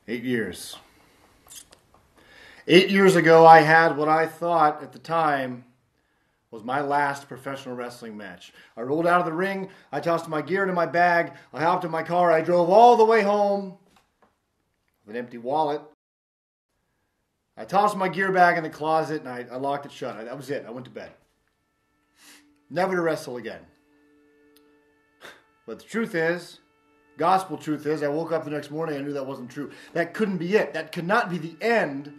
8 years. 8 years ago, I had what I thought at the time was my last professional wrestling match. I rolled out of the ring, I tossed my gear into my bag, I hopped in my car, I drove all the way home with an empty wallet. I tossed my gear bag in the closet and I locked it shut. That was it. I went to bed. Never to wrestle again. But the truth is, gospel truth is, I woke up the next morning, I knew that wasn't true. That couldn't be it. That could not be the end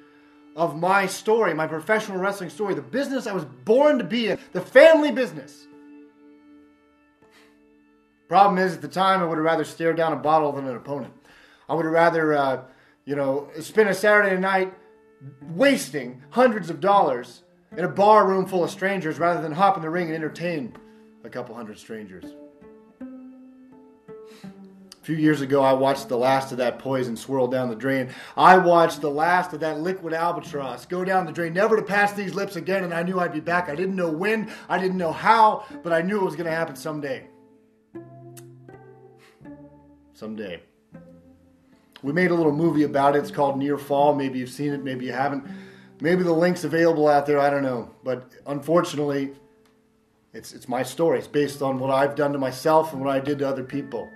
of my story, my professional wrestling story, the business I was born to be in, the family business. Problem is, at the time, I would have rather stared down a bottle than an opponent. I would have rather, spend a Saturday night wasting hundreds of dollars in a bar room full of strangers rather than hop in the ring and entertain a couple hundred strangers. A few years ago, I watched the last of that poison swirl down the drain. I watched the last of that liquid albatross go down the drain, never to pass these lips again, and I knew I'd be back. I didn't know when, I didn't know how, but I knew it was going to happen someday. Someday. We made a little movie about it. It's called Near Fall. Maybe you've seen it, maybe you haven't. Maybe the link's available out there, I don't know. But unfortunately, it's my story. It's based on what I've done to myself and what I did to other people.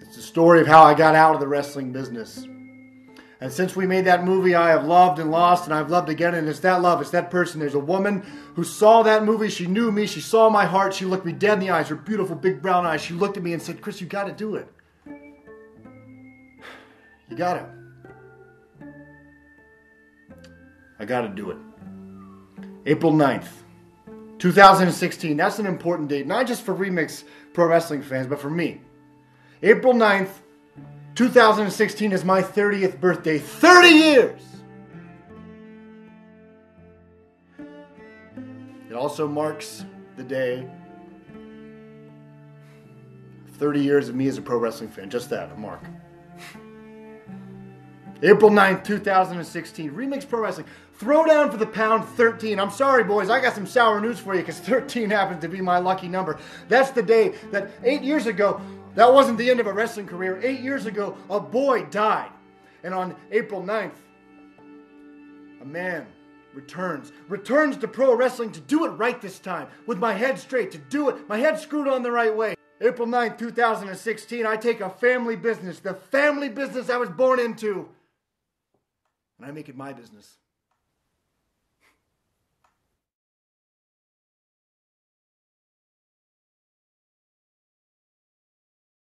It's the story of how I got out of the wrestling business. And since we made that movie, I have loved and lost, and I've loved again, and it's that love, it's that person. There's a woman who saw that movie, she knew me, she saw my heart, she looked me dead in the eyes, her beautiful big brown eyes, she looked at me and said, "Chris, you got to do it. You got to. I got to do it." April 9th, 2016. That's an important date, not just for Remix Pro Wrestling fans, but for me. April 9th, 2016 is my 30th birthday. 30 years! It also marks the day of 30 years of me as a pro wrestling fan. Just that, a mark. April 9th, 2016. Remix Pro Wrestling. Throwdown for the pound 13. I'm sorry, boys. I got some sour news for you because 13 happens to be my lucky number. That's the day that 8 years ago, that wasn't the end of a wrestling career. 8 years ago, a boy died. And on April 9th, a man returns to pro wrestling to do it right this time. With my head straight, to do it. My head screwed on the right way. April 9th, 2016, I take a family business, the family business I was born into, and I make it my business.